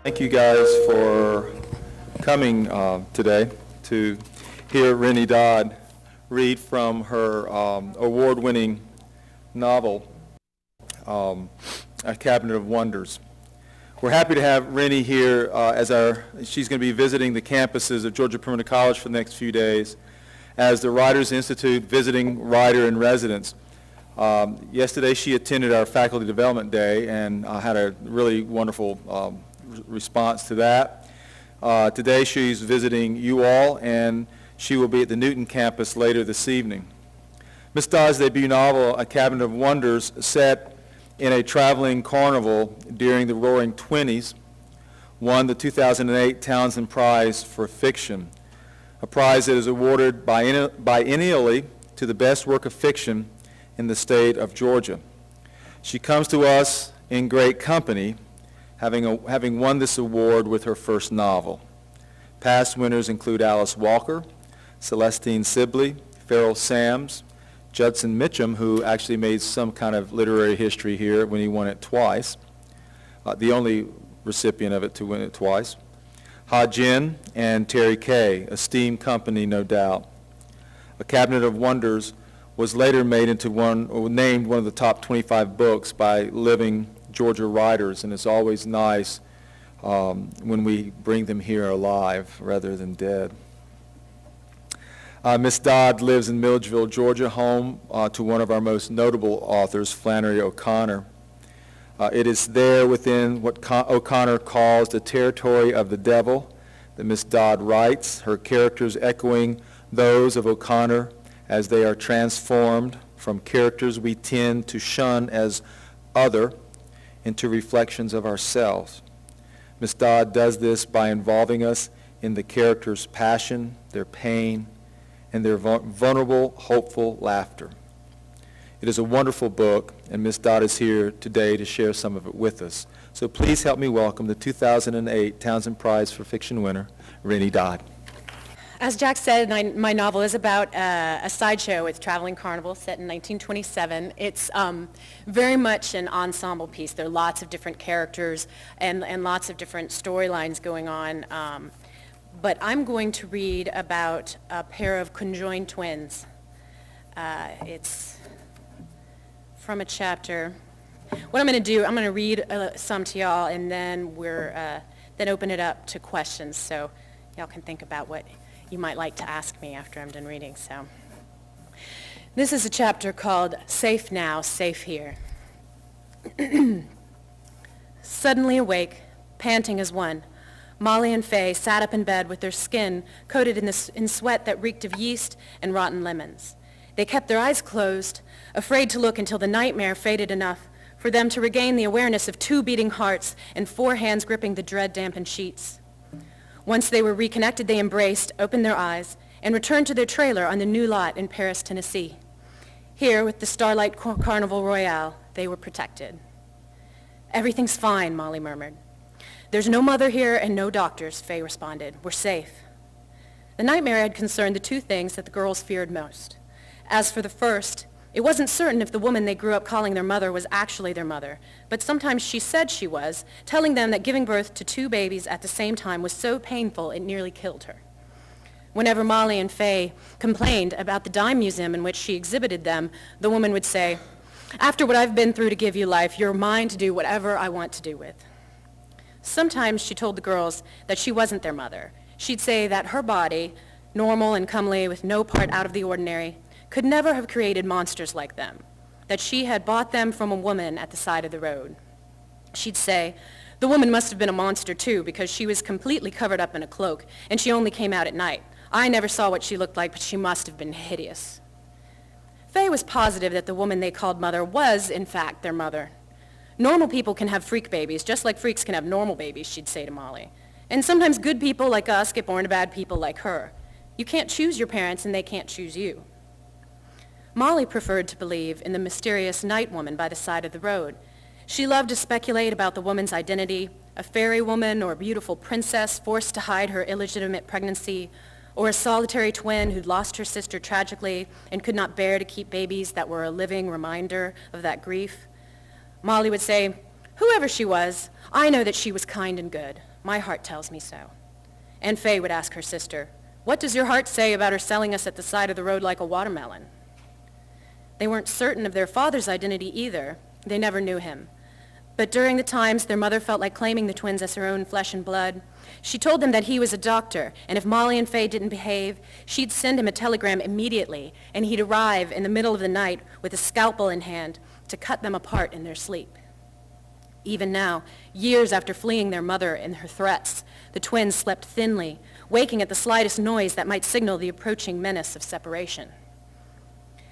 Thank you guys for coming today to hear Renee Dodd read from her award-winning novel, A Cabinet of Wonders. We're happy to have Renee here she's going to be visiting the campuses of Georgia Perimeter College for the next few days as the Writers Institute visiting writer in residence. Yesterday she attended our faculty development day and had a really wonderful response to that. Today she's visiting you all, and she will be at the Newton campus later this evening. Ms. Dodd's debut novel, A Cabinet of Wonders, set in a traveling carnival during the Roaring '20s, won the 2008 Townsend Prize for Fiction, a prize that is awarded biennially to the best work of fiction in the state of Georgia. She comes to us in great company, having won this award with her first novel. Past winners include Alice Walker, Celestine Sibley, Farrell Sams, Judson Mitchum, who actually made some kind of literary history here when he won it twice, the only recipient of it to win it twice, Ha Jin, and Terry Kay, esteemed company, no doubt. A Cabinet of Wonders was later named one of the top 25 books by living Georgia writers, and it's always nice when we bring them here alive rather than dead. Ms. Dodd lives in Milledgeville, Georgia, home to one of our most notable authors, Flannery O'Connor. It is there within what O'Connor calls the territory of the devil that Ms. Dodd writes, her characters echoing those of O'Connor as they are transformed from characters we tend to shun as other into reflections of ourselves. Ms. Dodd does this by involving us in the characters' passion, their pain, and their vulnerable, hopeful laughter. It is a wonderful book, and Ms. Dodd is here today to share some of it with us. So please help me welcome the 2008 Townsend Prize for Fiction winner, Renee Dodd. As Jack said, my novel is about a sideshow with traveling carnival set in 1927. It's very much an ensemble piece. There are lots of different characters and lots of different storylines going on. But I'm going to read about a pair of conjoined twins. It's from a chapter. What I'm going to do, I'm going to read some to y'all, and then then open it up to questions, so y'all can think about what you might like to ask me after I'm done reading. So, this is a chapter called Safe Now, Safe Here. Suddenly awake, panting as one, Molly and Faye sat up in bed with their skin coated in sweat that reeked of yeast and rotten lemons. They kept their eyes closed, afraid to look until the nightmare faded enough for them to regain the awareness of 2 beating hearts and 4 hands gripping the dread-dampened sheets. Once they were reconnected, they embraced, opened their eyes, and returned to their trailer on the new lot in Paris, Tennessee. Here, with the Starlight Carnival Royale, they were protected. "Everything's fine," Molly murmured. "There's no mother here and no doctors," Faye responded. "We're safe." The nightmare had concerned the 2 things that the girls feared most. As for the first, it wasn't certain if the woman they grew up calling their mother was actually their mother, but sometimes she said she was, telling them that giving birth to 2 babies at the same time was so painful it nearly killed her. Whenever Molly and Faye complained about the dime museum in which she exhibited them, the woman would say, "After what I've been through to give you life, you're mine to do whatever I want to do with." Sometimes she told the girls that she wasn't their mother. She'd say that her body, normal and comely with no part out of the ordinary, could never have created monsters like them, that she had bought them from a woman at the side of the road. She'd say, "The woman must have been a monster too, because she was completely covered up in a cloak, and she only came out at night. I never saw what she looked like, but she must have been hideous." Faye was positive that the woman they called mother was, in fact, their mother. "Normal people can have freak babies, just like freaks can have normal babies," she'd say to Molly. "And sometimes good people like us get born to bad people like her. You can't choose your parents, and they can't choose you." Molly preferred to believe in the mysterious night woman by the side of the road. She loved to speculate about the woman's identity, a fairy woman or a beautiful princess forced to hide her illegitimate pregnancy, or a solitary twin who'd lost her sister tragically and could not bear to keep babies that were a living reminder of that grief. Molly would say, Whoever she was, I know that she was kind and good. My heart tells me so. And Fay would ask her sister, "What does your heart say about her selling us at the side of the road like a watermelon?" They weren't certain of their father's identity either. They never knew him. But during the times their mother felt like claiming the twins as her own flesh and blood, she told them that he was a doctor, and if Molly and Fay didn't behave, she'd send him a telegram immediately, and he'd arrive in the middle of the night with a scalpel in hand to cut them apart in their sleep. Even now, years after fleeing their mother and her threats, the twins slept thinly, waking at the slightest noise that might signal the approaching menace of separation.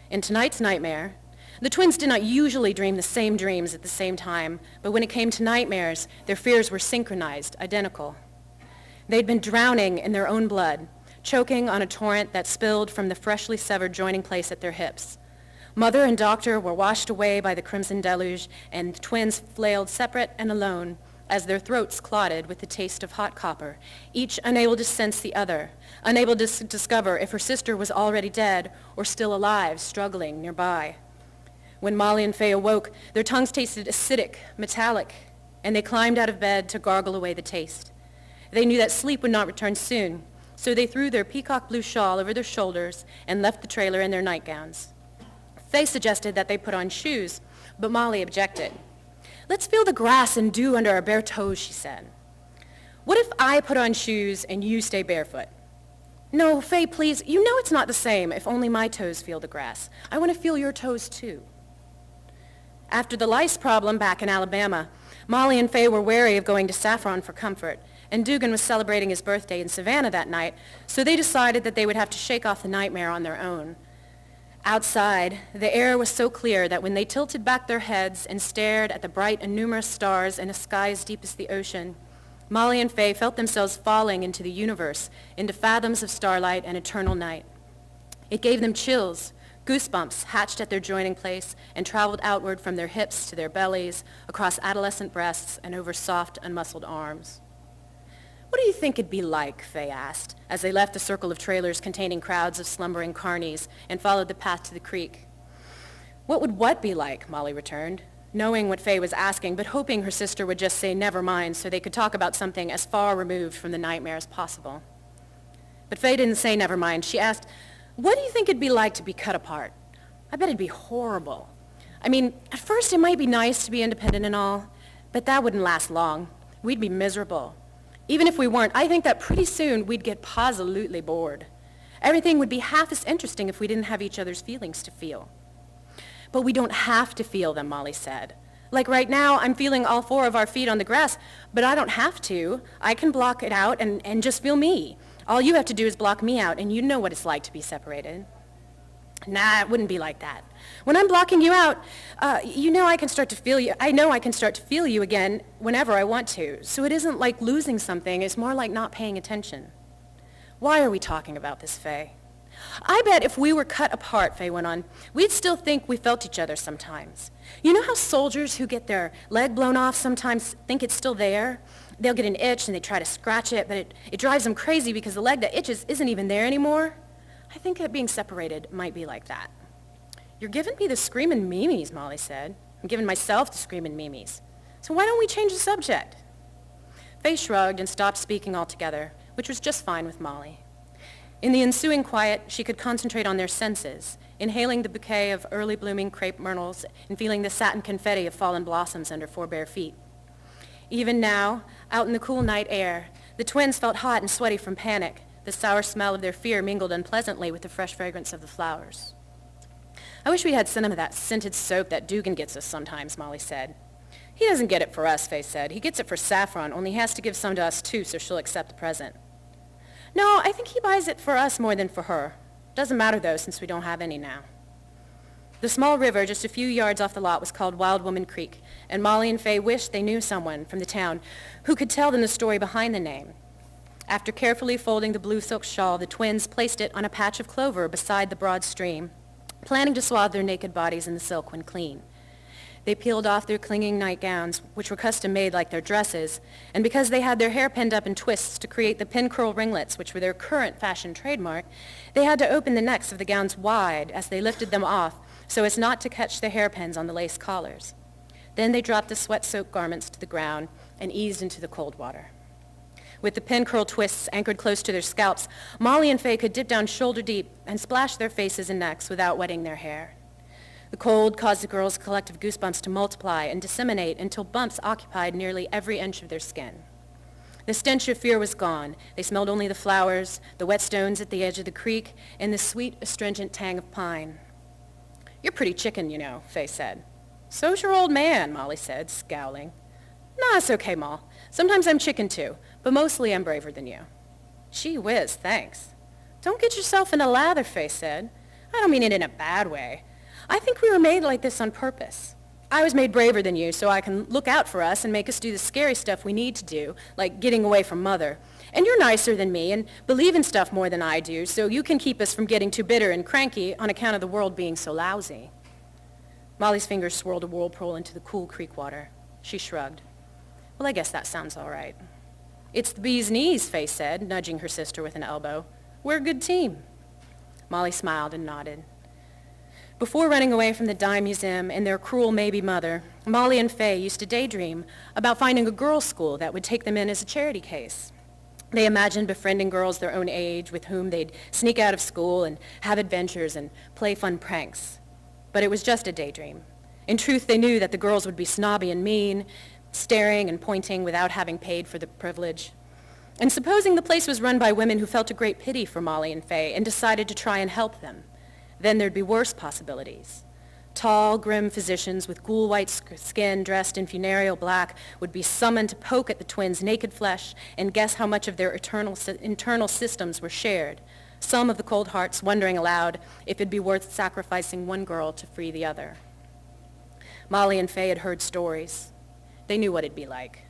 In tonight's nightmare, the twins did not usually dream the same dreams at the same time, but when it came to nightmares, their fears were synchronized, identical. They'd been drowning in their own blood, choking on a torrent that spilled from the freshly severed joining place at their hips. Mother and doctor were washed away by the crimson deluge, and the twins flailed separate and alone as their throats clotted with the taste of hot copper, each unable to sense the other, unable to discover if her sister was already dead or still alive, struggling nearby. When Molly and Fay awoke, their tongues tasted acidic, metallic, and they climbed out of bed to gargle away the taste. They knew that sleep would not return soon, so they threw their peacock blue shawl over their shoulders and left the trailer in their nightgowns. Fay suggested that they put on shoes, but Molly objected. "Let's feel the grass and dew under our bare toes," she said. "What if I put on shoes and you stay barefoot?" "No, Fay, please. You know it's not the same if only my toes feel the grass. I want to feel your toes too." After the lice problem back in Alabama, Molly and Fay were wary of going to Saffron for comfort, and Dugan was celebrating his birthday in Savannah that night, so they decided that they would have to shake off the nightmare on their own. Outside, the air was so clear that when they tilted back their heads and stared at the bright and numerous stars in a sky as deep as the ocean, Molly and Fay felt themselves falling into the universe, into fathoms of starlight and eternal night. It gave them chills, goosebumps hatched at their joining place and traveled outward from their hips to their bellies, across adolescent breasts and over soft, unmuscled arms. "What do you think it'd be like?" Fay asked, as they left the circle of trailers containing crowds of slumbering carnies and followed the path to the creek. "What would what be like?" Molly returned, knowing what Fay was asking, but hoping her sister would just say never mind so they could talk about something as far removed from the nightmare as possible. But Fay didn't say never mind. She asked, "What do you think it'd be like to be cut apart?" "I bet it'd be horrible. I mean, at first it might be nice to be independent and all, but that wouldn't last long. We'd be miserable. Even if we weren't, I think that pretty soon we'd get positively bored. Everything would be half as interesting if we didn't have each other's feelings to feel." "But we don't have to feel them," Molly said. "Like right now, I'm feeling all four of our feet on the grass, but I don't have to. I can block it out and just feel me. All you have to do is block me out, and you know what it's like to be separated." "Nah, it wouldn't be like that. When I'm blocking you out, you know I can start to feel you. I know I can start to feel you again whenever I want to. So it isn't like losing something. It's more like not paying attention." "Why are we talking about this, Fay?" "I bet if we were cut apart," Fay went on, "we'd still think we felt each other sometimes. You know how soldiers who get their leg blown off sometimes think it's still there? They'll get an itch and they try to scratch it, but it drives them crazy because the leg that itches isn't even there anymore. I think that being separated might be like that." "You're giving me the screaming memes," Molly said. "I'm giving myself the screaming memes. So why don't we change the subject?" Fay shrugged and stopped speaking altogether, which was just fine with Molly. In the ensuing quiet, she could concentrate on their senses, inhaling the bouquet of early blooming crepe myrtles and feeling the satin confetti of fallen blossoms under four bare feet. Even now, out in the cool night air, the twins felt hot and sweaty from panic. The sour smell of their fear mingled unpleasantly with the fresh fragrance of the flowers. "I wish we had some of that scented soap that Dugan gets us sometimes," Molly said. "He doesn't get it for us," Fay said. "He gets it for Saffron, only he has to give some to us too, so she'll accept the present." "No, I think he buys it for us more than for her. Doesn't matter, though, since we don't have any now." The small river just a few yards off the lot was called Wild Woman Creek, and Molly and Fay wished they knew someone from the town who could tell them the story behind the name. After carefully folding the blue silk shawl, the twins placed it on a patch of clover beside the broad stream, planning to swathe their naked bodies in the silk when clean. They peeled off their clinging nightgowns, which were custom-made like their dresses, and because they had their hair pinned up in twists to create the pin curl ringlets, which were their current fashion trademark, they had to open the necks of the gowns wide as they lifted them off so as not to catch the hairpins on the lace collars. Then they dropped the sweat-soaked garments to the ground and eased into the cold water. With the pin curl twists anchored close to their scalps, Molly and Faye could dip down shoulder deep and splash their faces and necks without wetting their hair. The cold caused the girls' collective goosebumps to multiply and disseminate until bumps occupied nearly every inch of their skin. The stench of fear was gone. They smelled only the flowers, the wet stones at the edge of the creek, and the sweet, astringent tang of pine. "You're pretty chicken, you know," Faye said. "So's your old man," Molly said, scowling. "Nah, it's okay, Moll. Sometimes I'm chicken too, but mostly I'm braver than you." "Gee whiz, thanks." "Don't get yourself in a lather," Faye said. "I don't mean it in a bad way. I think we were made like this on purpose. I was made braver than you so I can look out for us and make us do the scary stuff we need to do, like getting away from Mother. And you're nicer than me and believe in stuff more than I do, so you can keep us from getting too bitter and cranky on account of the world being so lousy." Molly's fingers swirled a whirlpool into the cool creek water. She shrugged. "Well, I guess that sounds all right." "It's the bee's knees," Faye said, nudging her sister with an elbow. "We're a good team." Molly smiled and nodded. Before running away from the dime museum and their cruel maybe mother, Molly and Faye used to daydream about finding a girls' school that would take them in as a charity case. They imagined befriending girls their own age with whom they'd sneak out of school and have adventures and play fun pranks. But it was just a daydream. In truth, they knew that the girls would be snobby and mean, staring and pointing without having paid for the privilege. And supposing the place was run by women who felt a great pity for Molly and Faye and decided to try and help them, then there'd be worse possibilities. Tall, grim physicians with ghoul-white skin dressed in funereal black would be summoned to poke at the twins' naked flesh and guess how much of their internal systems were shared, some of the cold hearts wondering aloud if it'd be worth sacrificing one girl to free the other. Molly and Faye had heard stories. They knew what it'd be like.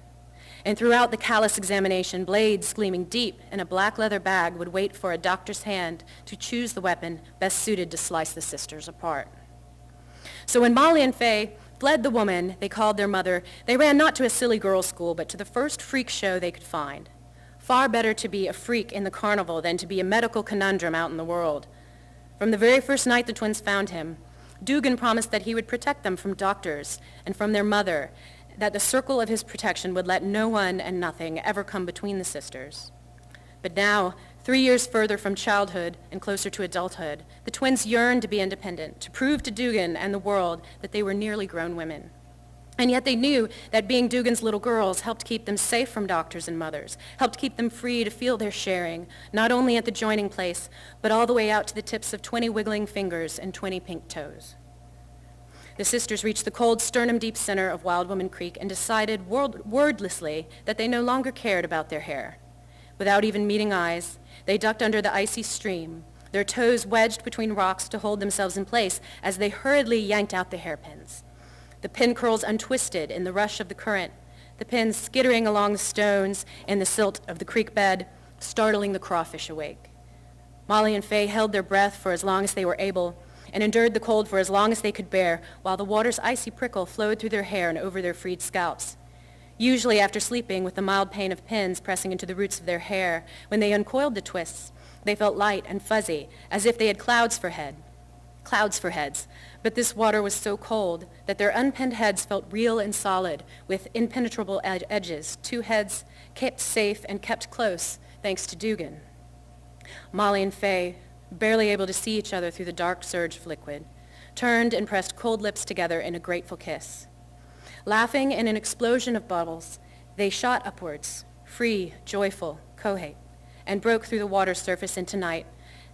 And throughout the callous examination, blades gleaming deep in a black leather bag would wait for a doctor's hand to choose the weapon best suited to slice the sisters apart. So when Molly and Faye fled the woman they called their mother, they ran not to a silly girls' school, but to the first freak show they could find. Far better to be a freak in the carnival than to be a medical conundrum out in the world. From the very first night the twins found him, Dugan promised that he would protect them from doctors and from their mother, that the circle of his protection would let no one and nothing ever come between the sisters. But now, 3 years further from childhood and closer to adulthood, the twins yearned to be independent, to prove to Dugan and the world that they were nearly grown women. And yet they knew that being Dugan's little girls helped keep them safe from doctors and mothers, helped keep them free to feel their sharing, not only at the joining place, but all the way out to the tips of 20 wiggling fingers and 20 pink toes. The sisters reached the cold, sternum-deep center of Wild Woman Creek and decided wordlessly that they no longer cared about their hair. Without even meeting eyes, they ducked under the icy stream, their toes wedged between rocks to hold themselves in place as they hurriedly yanked out the hairpins. The pin curls untwisted in the rush of the current, the pins skittering along the stones and the silt of the creek bed, startling the crawfish awake. Molly and Faye held their breath for as long as they were able, and endured the cold for as long as they could bear, while the water's icy prickle flowed through their hair and over their freed scalps. Usually after sleeping with the mild pain of pins pressing into the roots of their hair, when they uncoiled the twists, they felt light and fuzzy, as if they had clouds for heads. But this water was so cold that their unpinned heads felt real and solid, with impenetrable edges, 2 heads kept safe and kept close, thanks to Dugan. Molly and Faye, barely able to see each other through the dark surge of liquid, turned and pressed cold lips together in a grateful kiss. Laughing in an explosion of bubbles, they shot upwards, free, joyful, cohate, and broke through the water's surface into night,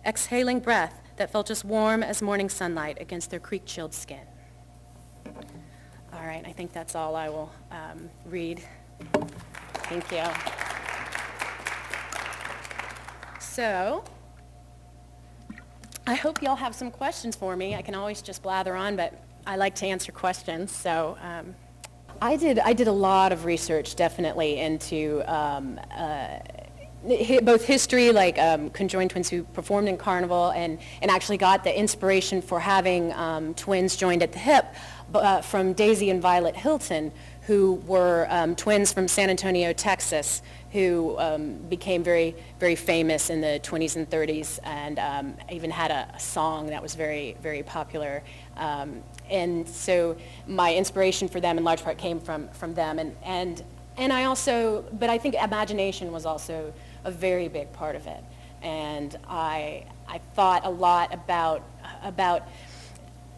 exhaling breath that felt as warm as morning sunlight against their creek-chilled skin. All right, I think that's all I will read. Thank you. So, I hope y'all have some questions for me. I can always just blather on, but I like to answer questions. So I did a lot of research, definitely, into both history, like conjoined twins who performed in Carnival, and actually got the inspiration for having twins joined at the hip from Daisy and Violet Hilton, who were twins from San Antonio, Texas, who became very, very famous in the 20s and 30s, and even had a song that was very, very popular. And so my inspiration for them in large part came from them. And I also, but I think imagination was also a very big part of it. And I thought a lot about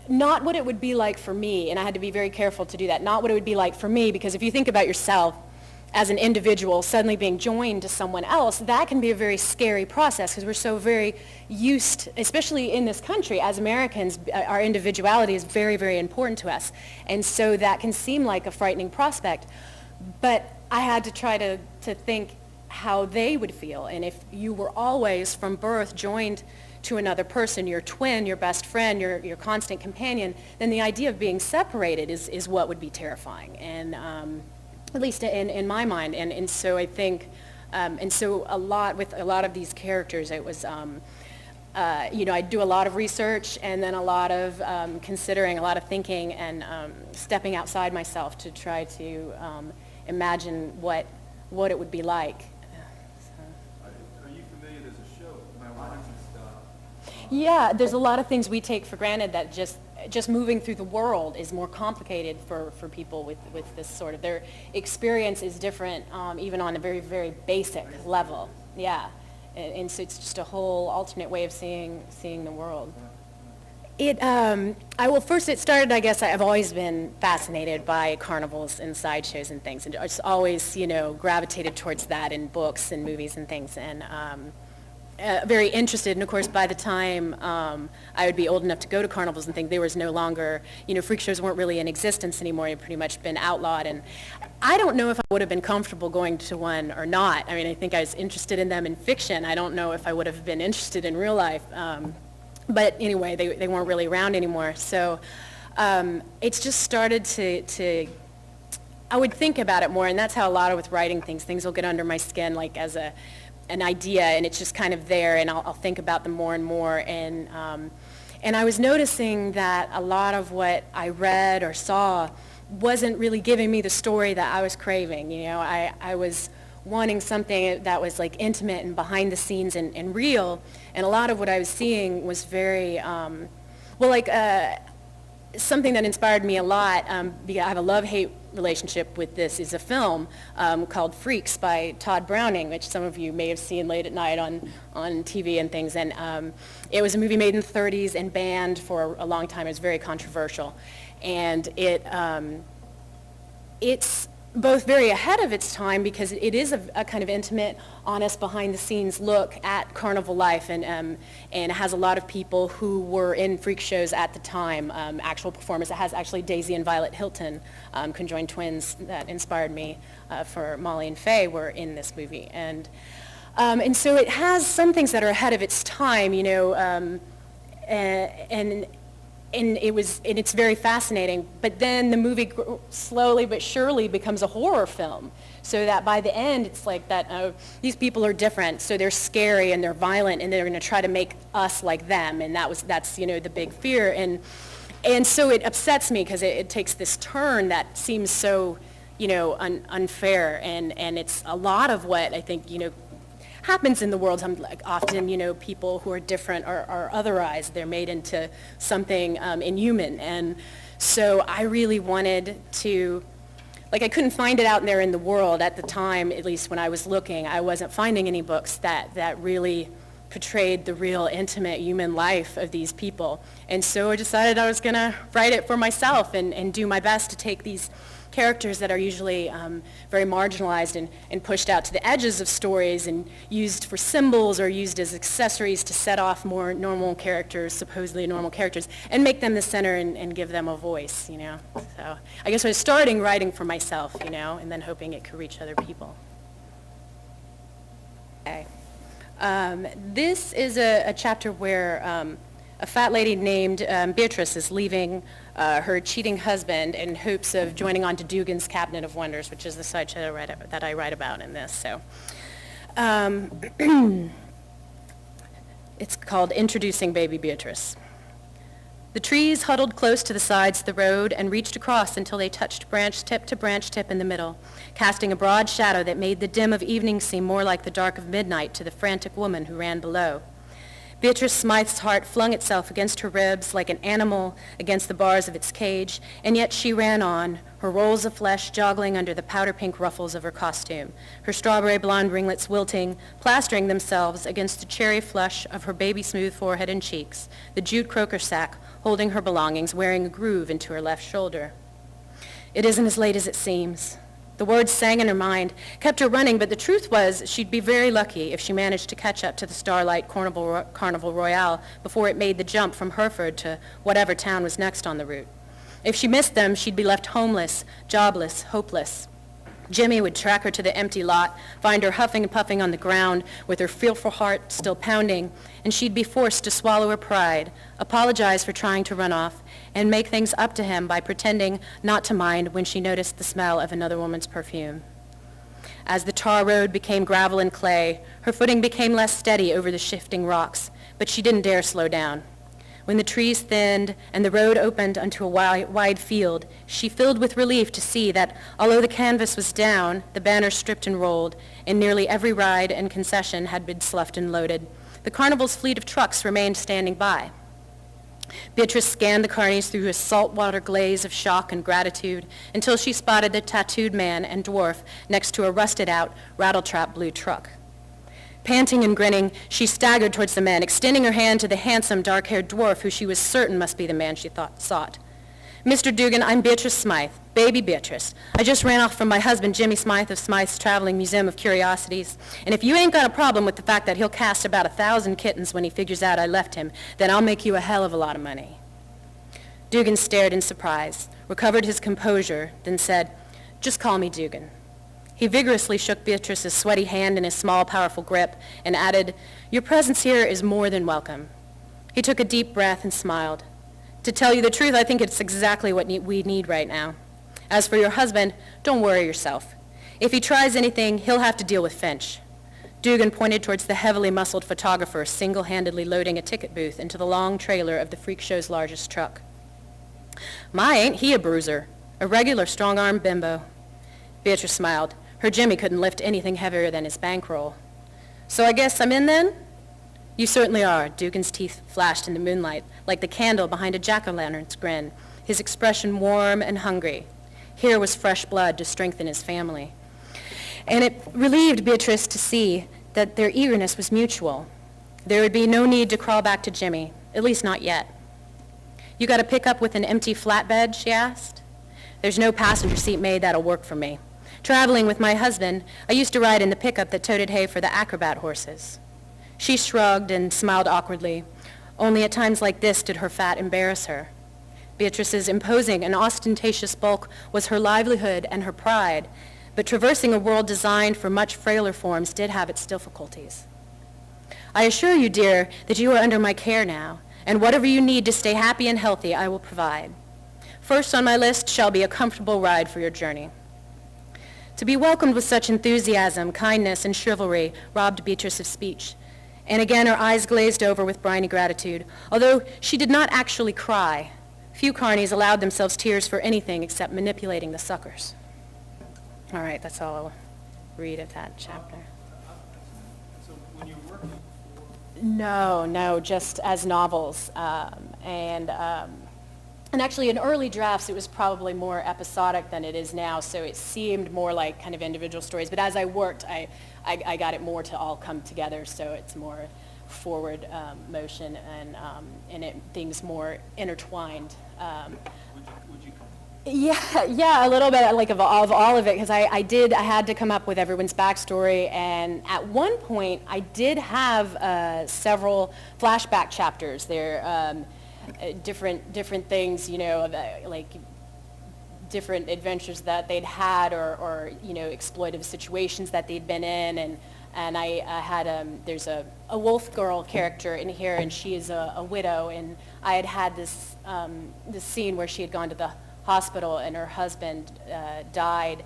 not what it would be like for me, and I had to be very careful to do that, not what it would be like for me, because if you think about yourself as an individual suddenly being joined to someone else, that can be a very scary process, because we're so very used, especially in this country, as Americans, our individuality is very, very important to us. And so that can seem like a frightening prospect. But I had to try to think how they would feel. And if you were always from birth joined to another person, your twin, your best friend, your constant companion, then the idea of being separated is what would be terrifying. And at least in my mind. And so I think, and so with a lot of these characters, it was, I do a lot of research and then a lot of considering, a lot of thinking, and stepping outside myself to try to imagine what it would be like. Are you familiar? There's a show, My Life and Stuff. Yeah, there's a lot of things we take for granted that just moving through the world is more complicated for people with this sort of, their experience is different, even on a very, very basic level. Yeah, and so it's just a whole alternate way of seeing the world. First it started, I guess, I've always been fascinated by carnivals and sideshows and things, and just always, gravitated towards that in books and movies and things, and very interested. And of course, by the time I would be old enough to go to carnivals and things, there was no longer, freak shows weren't really in existence anymore. They'd pretty much been outlawed, and I don't know if I would have been comfortable going to one or not. I mean, I think I was interested in them in fiction. I don't know if I would have been interested in real life. But anyway, they weren't really around anymore. So it's just started to, I would think about it more, and that's how a lot of with writing things will get under my skin, like as an idea, and it's just kind of there, and I'll think about them more and more. And I was noticing that a lot of what I read or saw wasn't really giving me the story that I was craving. I was wanting something that was like intimate and behind the scenes and real, and a lot of what I was seeing was very, something that inspired me a lot, because I have a love-hate relationship with this, is a film called Freaks by Todd Browning, which some of you may have seen late at night on TV and things, and it was a movie made in the 30s and banned for a long time. It was very controversial, and it's both very ahead of its time because it is a kind of intimate, honest, behind-the-scenes look at carnival life, and has a lot of people who were in freak shows at the time, actual performers. It has actually Daisy and Violet Hilton, conjoined twins that inspired me for Molly and Faye, were in this movie, and so it has some things that are ahead of its time, and it's very fascinating. But then the movie slowly but surely becomes a horror film, so that by the end it's like that these people are different, so they're scary and they're violent, and they're going to try to make us like them, and that's the big fear, and so it upsets me because it takes this turn that seems so unfair, and it's a lot of what I think happens in the world. Often, people who are different are otherized. They're made into something inhuman. And so I really wanted to, I couldn't find it out there in the world at the time, at least when I was looking. I wasn't finding any books that really portrayed the real intimate human life of these people. And so I decided I was going to write it for myself and do my best to take these characters that are usually very marginalized and pushed out to the edges of stories and used for symbols or used as accessories to set off more normal characters, supposedly normal characters, and make them the center and give them a voice, So I guess I was starting writing for myself, and then hoping it could reach other people. Okay. This is a chapter where a fat lady named Beatrice is leaving her cheating husband in hopes of joining on to Dugan's Cabinet of Wonders, which is the sideshow that I write about in this. So, it's called Introducing Baby Beatrice. The trees huddled close to the sides of the road and reached across until they touched branch tip to branch tip in the middle, casting a broad shadow that made the dim of evening seem more like the dark of midnight to the frantic woman who ran below. Beatrice Smythe's heart flung itself against her ribs like an animal against the bars of its cage, and yet she ran on, her rolls of flesh joggling under the powder-pink ruffles of her costume, her strawberry blonde ringlets wilting, plastering themselves against the cherry flush of her baby-smooth forehead and cheeks, the jute croaker sack holding her belongings, wearing a groove into her left shoulder. It isn't as late as it seems. The words sang in her mind, kept her running, but the truth was she'd be very lucky if she managed to catch up to the Starlight Carnival Royale before it made the jump from Hereford to whatever town was next on the route. If she missed them, she'd be left homeless, jobless, hopeless. Jimmy would track her to the empty lot, find her huffing and puffing on the ground with her fearful heart still pounding, and she'd be forced to swallow her pride, apologize for trying to run off, and make things up to him by pretending not to mind when she noticed the smell of another woman's perfume. As the tar road became gravel and clay, her footing became less steady over the shifting rocks, but she didn't dare slow down. When the trees thinned and the road opened onto a wide field, she filled with relief to see that although the canvas was down, the banners stripped and rolled, and nearly every ride and concession had been sloughed and loaded, the carnival's fleet of trucks remained standing by. Beatrice scanned the carnies through a saltwater glaze of shock and gratitude until she spotted the tattooed man and dwarf next to a rusted-out, rattletrap blue truck. Panting and grinning, she staggered towards the men, extending her hand to the handsome, dark-haired dwarf who she was certain must be the man she sought. "Mr. Dugan, I'm Beatrice Smythe, baby Beatrice. I just ran off from my husband, Jimmy Smythe of Smythe's Traveling Museum of Curiosities, and if you ain't got a problem with the fact that he'll cast about 1,000 kittens when he figures out I left him, then I'll make you a hell of a lot of money." Dugan stared in surprise, recovered his composure, then said, "Just call me Dugan." He vigorously shook Beatrice's sweaty hand in his small, powerful grip and added, "Your presence here is more than welcome." He took a deep breath and smiled. "To tell you the truth, I think it's exactly what we need right now. As for your husband, don't worry yourself. If he tries anything, he'll have to deal with Finch." Dugan pointed towards the heavily muscled photographer single-handedly loading a ticket booth into the long trailer of the freak show's largest truck. "My, ain't he a bruiser. A regular strong-armed bimbo." Beatrice smiled. Her Jimmy couldn't lift anything heavier than his bankroll. "So I guess I'm in then?" "You certainly are." Dugan's teeth flashed in the moonlight like the candle behind a jack-o'-lantern's grin, his expression warm and hungry. Here was fresh blood to strengthen his family. And it relieved Beatrice to see that their eagerness was mutual. There would be no need to crawl back to Jimmy, at least not yet. "You got to pick up with an empty flatbed?" she asked. "There's no passenger seat made that'll work for me. Traveling with my husband, I used to ride in the pickup that toted hay for the acrobat horses." She shrugged and smiled awkwardly. Only at times like this did her fat embarrass her. Beatrice's imposing and ostentatious bulk was her livelihood and her pride, but traversing a world designed for much frailer forms did have its difficulties. "I assure you, dear, that you are under my care now, and whatever you need to stay happy and healthy, I will provide. First on my list shall be a comfortable ride for your journey." To be welcomed with such enthusiasm, kindness, and chivalry robbed Beatrice of speech, and again her eyes glazed over with briny gratitude, although she did not actually cry. Few carnies allowed themselves tears for anything except manipulating the suckers. All right, that's all I'll read of that chapter. So when you're working No, just as novels. And actually, in early drafts, it was probably more episodic than it is now, so it seemed more like kind of individual stories. But as I worked, I got it more to all come together, so it's more forward motion and things more intertwined. would you Yeah, a little bit like of all of it, because I had to come up with everyone's backstory, and at one point I did have several flashback chapters. There, different things, like different adventures that they'd had, or exploitive situations that they'd been in, and I had there's a wolf girl character in here, and she is a widow, and I had this scene where she had gone to the hospital and her husband died,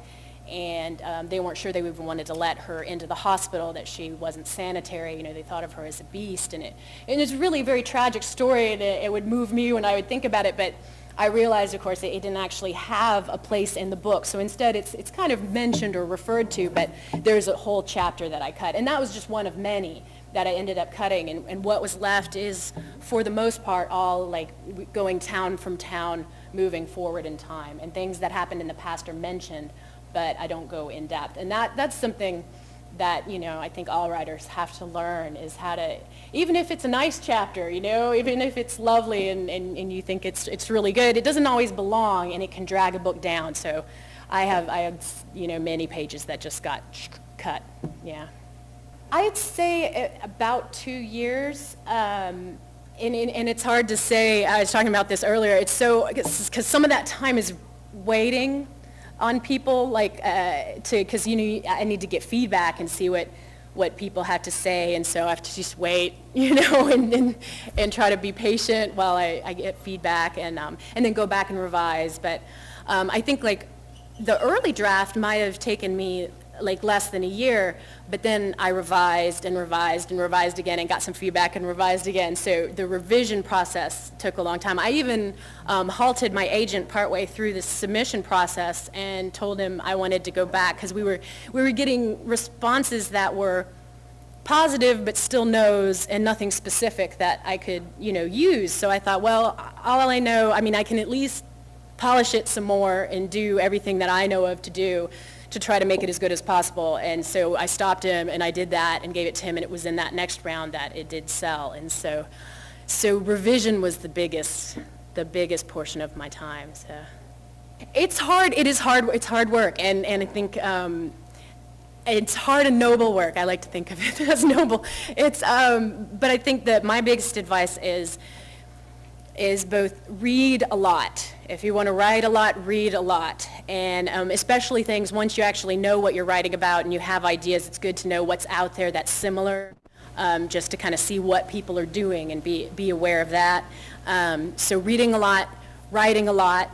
and they weren't sure they even wanted to let her into the hospital, that she wasn't sanitary. You know, they thought of her as a beast, and it's really a very tragic story, and it would move me when I would think about it, but I realized, of course, that it didn't actually have a place in the book, so instead it's kind of mentioned or referred to, but there's a whole chapter that I cut, and that was just one of many that I ended up cutting, and what was left is, for the most part, all like going town from town, moving forward in time, and things that happened in the past are mentioned, but I don't go in depth. And that's something that, you know, I think all writers have to learn, is how to, even if it's a nice chapter, you know, even if it's lovely and you think it's really good, it doesn't always belong, and it can drag a book down. So I have you know, many pages that just got cut, yeah. I'd say about 2 years, and it's hard to say. I was talking about this earlier. It's so, because some of that time is waiting on people, like, because, you know, I need to get feedback and see what people have to say, and so I have to just wait, you know, and try to be patient while I get feedback, and then go back and revise. But I think, like, the early draft might have taken me like less than a year, but then I revised and revised and revised again and got some feedback and revised again. So the revision process took a long time. I even halted my agent partway through the submission process and told him I wanted to go back, because we were getting responses that were positive but still no's, and nothing specific that I could, you know, use. So I thought, well, all I know, I mean, I can at least polish it some more and do everything that I know of to do to try to make it as good as possible. And so I stopped him, and I did that and gave it to him, and it was in that next round that it did sell. And so revision was the biggest portion of my time. So it's hard. It is hard. It's hard work, and I think it's hard and noble work. I like to think of it as noble. It's but I think that my biggest advice is both read a lot. If you want to write a lot, read a lot. And especially things, once you actually know what you're writing about and you have ideas, it's good to know what's out there that's similar, just to kind of see what people are doing and be aware of that. So reading a lot, writing a lot,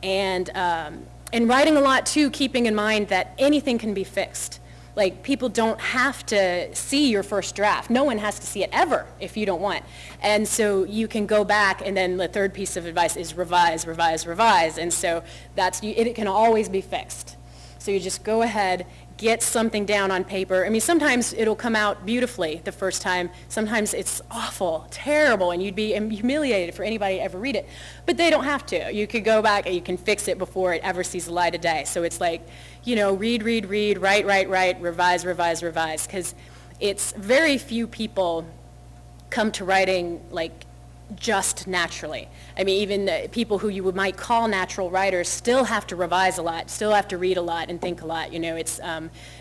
and writing a lot too, keeping in mind that anything can be fixed. Like, people don't have to see your first draft. No one has to see it ever if you don't want. And so you can go back, and then the third piece of advice is revise, revise, revise. And so it can always be fixed. So you just go ahead, get something down on paper. I mean, sometimes it'll come out beautifully the first time. Sometimes it's awful, terrible, and you'd be humiliated for anybody to ever read it. But they don't have to. You could go back and you can fix it before it ever sees the light of day. So it's like, you know, read, write, revise, revise, because it's very few people come to writing like just naturally. I mean, even the people who you might call natural writers still have to revise a lot, still have to read a lot and think a lot. You know, it's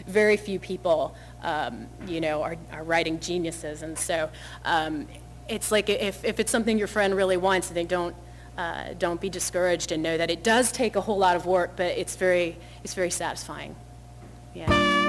very few people, you know, are writing geniuses. And so it's like, if it's something your friend really wants, then don't be discouraged, and know that it does take a whole lot of work, but it's very satisfying. Yeah.